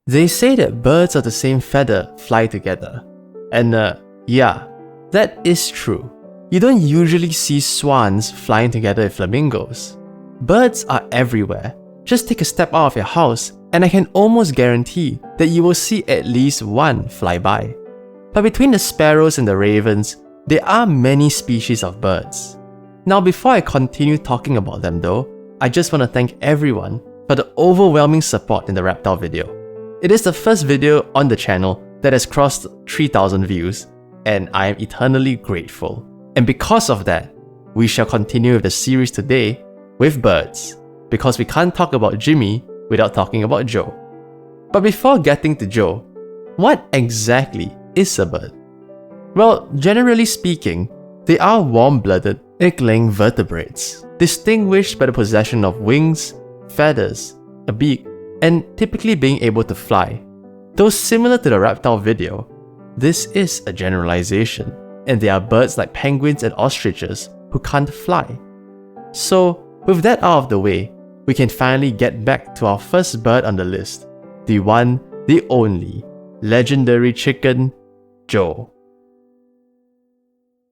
They say that birds of the same feather fly together. And yeah, that is true. You don't usually see swans flying together with flamingos. Birds are everywhere. Just take a step out of your house and I can almost guarantee that you will see at least one fly by. But between the sparrows and the ravens, there are many species of birds. Now before I continue talking about them though, I just want to thank everyone for the overwhelming support in the reptile video. It is the first video on the channel that has crossed 3,000 views, and I am eternally grateful. And because of that, we shall continue with the series today with birds, because we can't talk about Jimmy without talking about Joe. But before getting to Joe, what exactly is a bird? Well, generally speaking, they are warm-blooded, egg-laying vertebrates, distinguished by the possession of wings, feathers, a beak, and typically being able to fly. Though similar to the reptile video, this is a generalization, and there are birds like penguins and ostriches who can't fly. So, with that out of the way, we can finally get back to our first bird on the list, the one, the only, legendary chicken, Joe.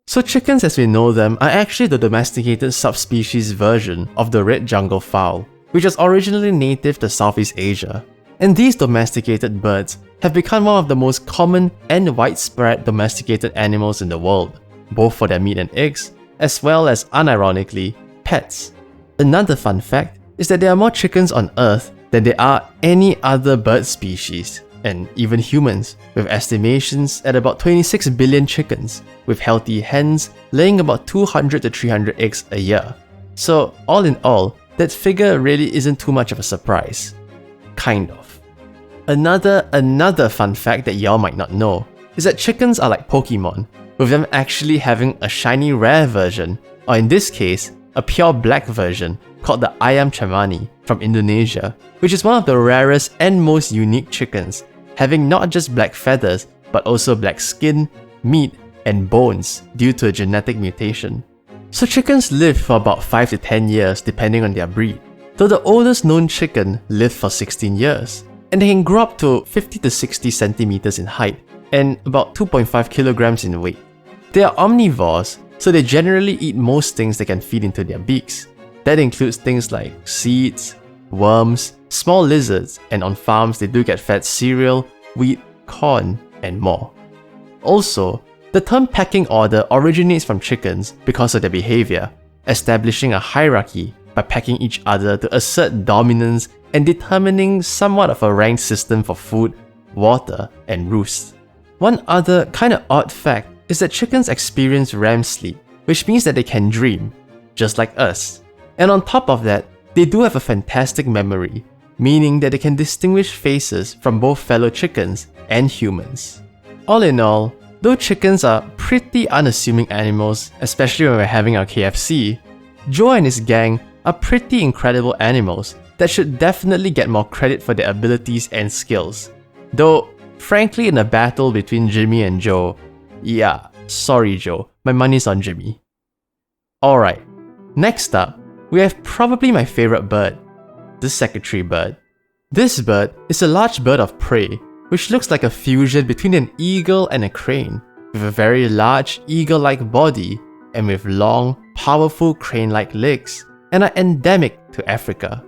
So chickens as we know them are actually the domesticated subspecies version of the red jungle fowl, which was originally native to Southeast Asia. And these domesticated birds have become one of the most common and widespread domesticated animals in the world, both for their meat and eggs, as well as, unironically, pets. Another fun fact is that there are more chickens on Earth than there are any other bird species, and even humans, with estimations at about 26 billion chickens, with healthy hens laying about 200 to 300 eggs a year. So all in all, that figure really isn't too much of a surprise. Kind of. Another fun fact that y'all might not know is that chickens are like Pokemon, with them actually having a shiny rare version, or in this case, a pure black version called the ayam cemani from Indonesia, which is one of the rarest and most unique chickens, having not just black feathers but also black skin, meat, and bones due to a genetic mutation. So chickens live for about 5 to 10 years depending on their breed, though the oldest known chicken lived for 16 years, and they can grow up to 50 to 60 centimeters in height and about 2.5 kilograms in weight. They are omnivores, so they generally eat most things they can feed into their beaks. That includes things like seeds, worms, small lizards, and on farms they do get fed cereal, wheat, corn, and more. Also, the term pecking order originates from chickens because of their behavior, establishing a hierarchy by pecking each other to assert dominance and determining somewhat of a ranked system for food, water, and roost. One other kinda odd fact is that chickens experience REM sleep, which means that they can dream, just like us. And on top of that, they do have a fantastic memory, meaning that they can distinguish faces from both fellow chickens and humans. All in all, though chickens are pretty unassuming animals, especially when we're having our KFC, Joe and his gang are pretty incredible animals that should definitely get more credit for their abilities and skills. Though, frankly, in a battle between Jimmy and Joe, yeah, sorry Joe, my money's on Jimmy. Alright, next up, we have probably my favorite bird, the secretary bird. This bird is a large bird of prey, which looks like a fusion between an eagle and a crane, with a very large eagle-like body and with long, powerful crane-like legs, and are endemic to Africa.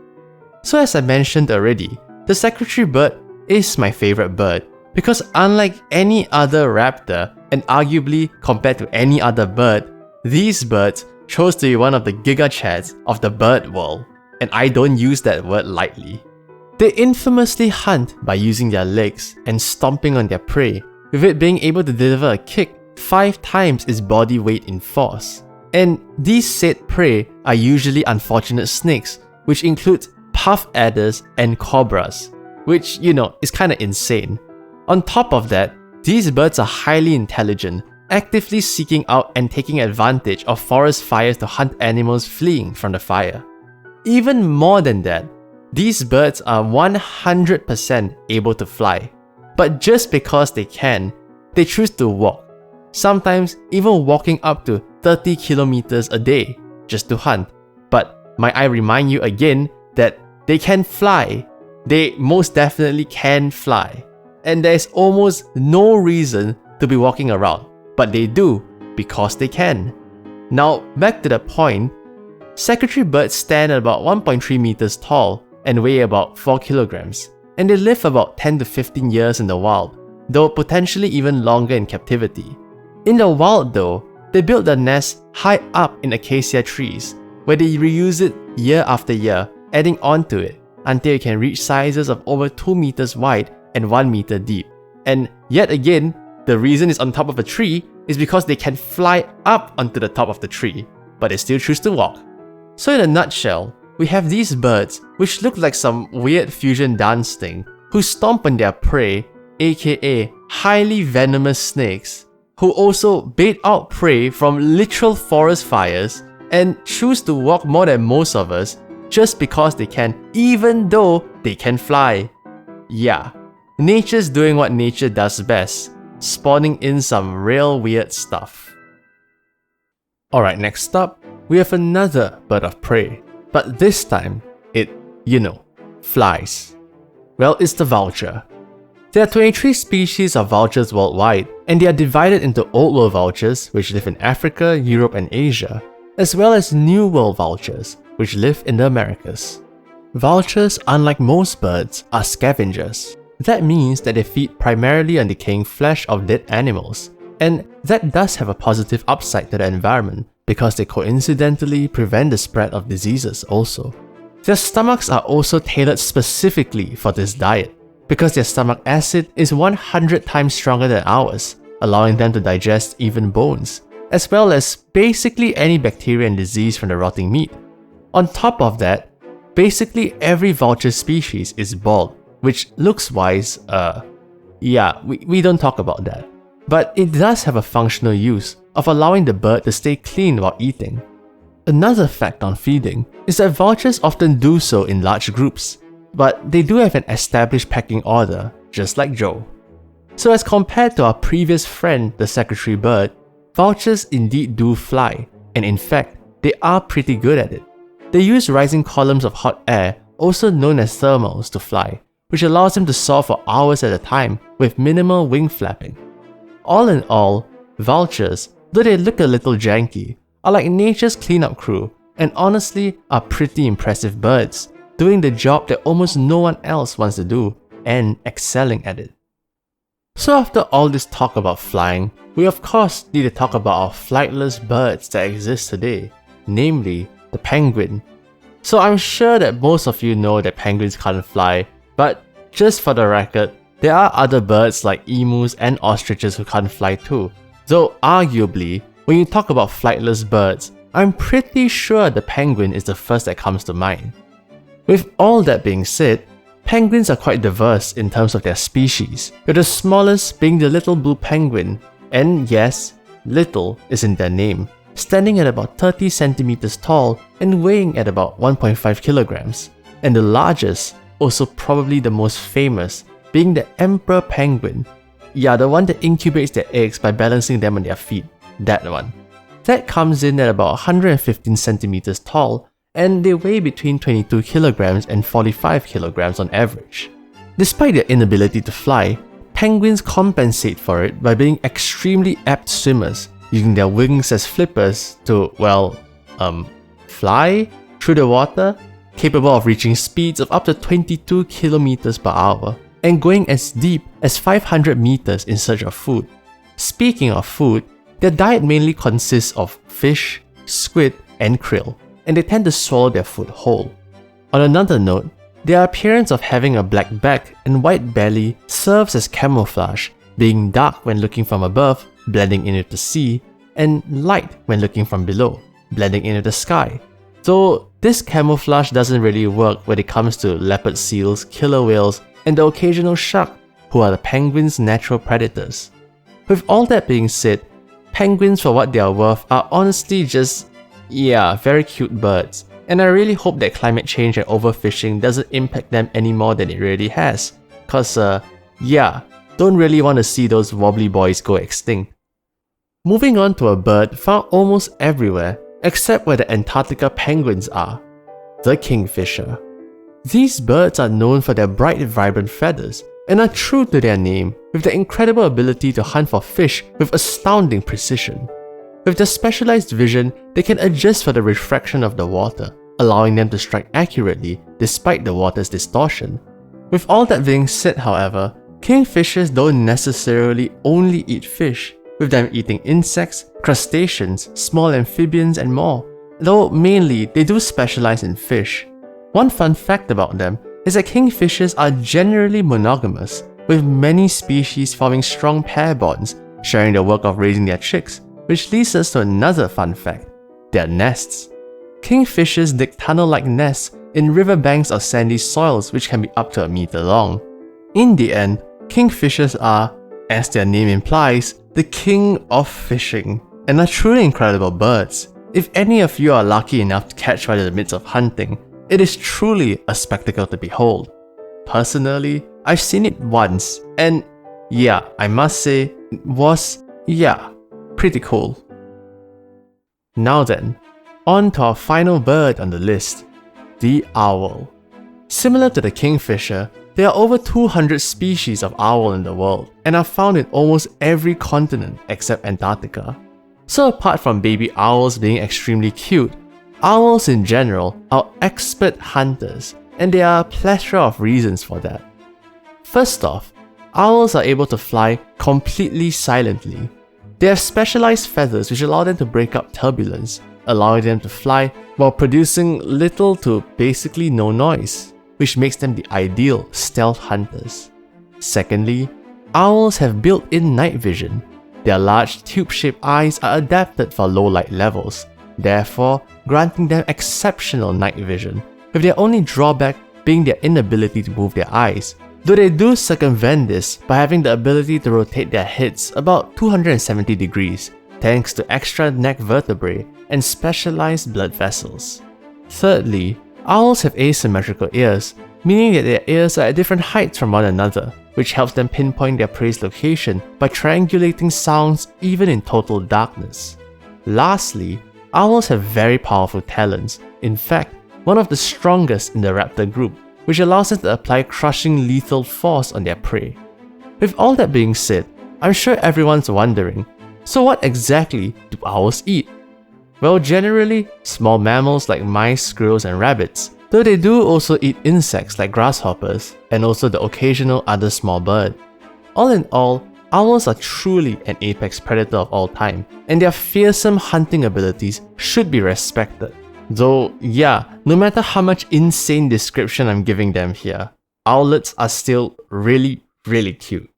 So as I mentioned already, the secretary bird is my favorite bird because unlike any other raptor, and arguably compared to any other bird, these birds chose to be one of the gigachads of the bird world, and I don't use that word lightly. They infamously hunt by using their legs and stomping on their prey, with it being able to deliver a kick 5 times its body weight in force. And these said prey are usually unfortunate snakes, which includes puff adders and cobras, which, you know, is kinda insane. On top of that, these birds are highly intelligent, actively seeking out and taking advantage of forest fires to hunt animals fleeing from the fire. Even more than that, these birds are 100% able to fly, but just because they can, they choose to walk, sometimes even walking up to 30 kilometers a day just to hunt. But might I remind you again that they can fly, they most definitely can fly. And there's almost no reason to be walking around, but they do because they can. Now, back to the point, secretary birds stand at about 1.3 meters tall and weigh about 4 kilograms, and they live about 10 to 15 years in the wild, though potentially even longer in captivity. In the wild though, they build their nest high up in acacia trees, where they reuse it year after year, adding onto it until it can reach sizes of over 2 meters wide and 1 meter deep. And yet again, the reason it's on top of a tree is because they can fly up onto the top of the tree, but they still choose to walk. So in a nutshell, we have these birds which look like some weird fusion dance thing who stomp on their prey, aka highly venomous snakes, who also bait out prey from literal forest fires and choose to walk more than most of us just because they can, even though they can fly. Yeah, nature's doing what nature does best, spawning in some real weird stuff. Alright, next up, we have another bird of prey, but this time, it, flies. Well, it's the vulture. There are 23 species of vultures worldwide, and they are divided into Old World vultures, which live in Africa, Europe, and Asia, as well as New World vultures, which live in the Americas. Vultures, unlike most birds, are scavengers. That means that they feed primarily on decaying flesh of dead animals, and that does have a positive upside to the environment because they coincidentally prevent the spread of diseases also. Their stomachs are also tailored specifically for this diet because their stomach acid is 100 times stronger than ours, allowing them to digest even bones, as well as basically any bacteria and disease from the rotting meat. On top of that, basically every vulture species is bald, which looks-wise, we don't talk about that. But it does have a functional use of allowing the bird to stay clean while eating. Another fact on feeding is that vultures often do so in large groups, but they do have an established pecking order, just like Joe. So as compared to our previous friend, the secretary bird, vultures indeed do fly, and in fact, they are pretty good at it. They use rising columns of hot air, also known as thermals, to fly, which allows them to soar for hours at a time with minimal wing flapping. All in all, vultures, though they look a little janky, are like nature's cleanup crew and honestly are pretty impressive birds, doing the job that almost no one else wants to do and excelling at it. So after all this talk about flying, we of course need to talk about our flightless birds that exist today, namely the penguin. So I'm sure that most of you know that penguins can't fly, but just for the record, there are other birds like emus and ostriches who can't fly too, though arguably, when you talk about flightless birds, I'm pretty sure the penguin is the first that comes to mind. With all that being said, penguins are quite diverse in terms of their species, with the smallest being the little blue penguin, and yes, little is in their name, standing at about 30 centimeters tall and weighing at about 1.5 kilograms, and the largest, also probably the most famous, being the emperor penguin. Yeah, the one that incubates their eggs by balancing them on their feet, that one. That comes in at about 115 centimeters tall, and they weigh between 22 kilograms and 45 kilograms on average. Despite their inability to fly, penguins compensate for it by being extremely apt swimmers, using their wings as flippers to, fly through the water, capable of reaching speeds of up to 22 kilometers per hour, and going as deep as 500 meters in search of food. Speaking of food, their diet mainly consists of fish, squid, and krill, and they tend to swallow their food whole. On another note, their appearance of having a black back and white belly serves as camouflage, being dark when looking from above, blending into the sea, and light when looking from below, blending into the sky. Though this camouflage doesn't really work when it comes to leopard seals, killer whales, and the occasional shark, who are the penguins' natural predators. With all that being said, penguins for what they are worth are honestly just, very cute birds, and I really hope that climate change and overfishing doesn't impact them any more than it really has, cause don't really want to see those wobbly boys go extinct. Moving on to a bird found almost everywhere except where the Antarctica penguins are, the kingfisher. These birds are known for their bright, vibrant feathers and are true to their name with their incredible ability to hunt for fish with astounding precision. With their specialized vision, they can adjust for the refraction of the water, allowing them to strike accurately despite the water's distortion. With all that being said, however, kingfishers don't necessarily only eat fish, with them eating insects, crustaceans, small amphibians, and more, though mainly they do specialize in fish. One fun fact about them is that kingfishers are generally monogamous, with many species forming strong pair bonds, sharing the work of raising their chicks, which leads us to another fun fact: their nests. Kingfishers dig tunnel-like nests in riverbanks or sandy soils which can be up to 1 meter long. In the end, kingfishers are, as their name implies, the king of fishing, and are truly incredible birds. If any of you are lucky enough to catch one in the midst of hunting, it is truly a spectacle to behold. Personally, I've seen it once, and yeah, I must say, it was, pretty cool. Now then, on to our final bird on the list, the owl. Similar to the kingfisher, there are over 200 species of owl in the world and are found in almost every continent except Antarctica. So apart from baby owls being extremely cute, owls in general are expert hunters, and there are a plethora of reasons for that. First off, owls are able to fly completely silently. They have specialized feathers which allow them to break up turbulence, allowing them to fly while producing little to basically no noise, which makes them the ideal stealth hunters. Secondly, owls have built-in night vision. Their large tube-shaped eyes are adapted for low light levels, therefore granting them exceptional night vision, with their only drawback being their inability to move their eyes, though they do circumvent this by having the ability to rotate their heads about 270 degrees, thanks to extra neck vertebrae and specialized blood vessels. Thirdly, owls have asymmetrical ears, meaning that their ears are at different heights from one another, which helps them pinpoint their prey's location by triangulating sounds even in total darkness. Lastly, owls have very powerful talons, in fact, one of the strongest in the raptor group, which allows them to apply crushing lethal force on their prey. With all that being said, I'm sure everyone's wondering, so what exactly do owls eat? Well, generally, small mammals like mice, squirrels, and rabbits, though they do also eat insects like grasshoppers, and also the occasional other small bird. All in all, owls are truly an apex predator of all time, and their fearsome hunting abilities should be respected. Though, no matter how much insane description I'm giving them here, owlets are still really cute.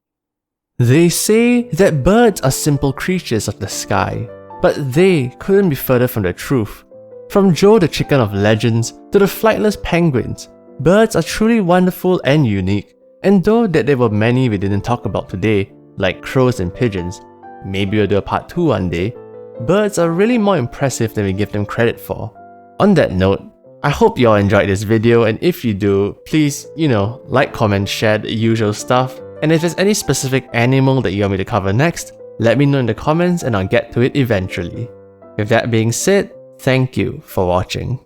They say that birds are simple creatures of the sky, but they couldn't be further from the truth. From Joe the chicken of legends to the flightless penguins, birds are truly wonderful and unique, and though that there were many we didn't talk about today, like crows and pigeons, maybe we'll do a part 2 one day, birds are really more impressive than we give them credit for. On that note, I hope you all enjoyed this video, and if you do, please, like, comment, share the usual stuff, and if there's any specific animal that you want me to cover next, let me know in the comments and I'll get to it eventually. With that being said, thank you for watching.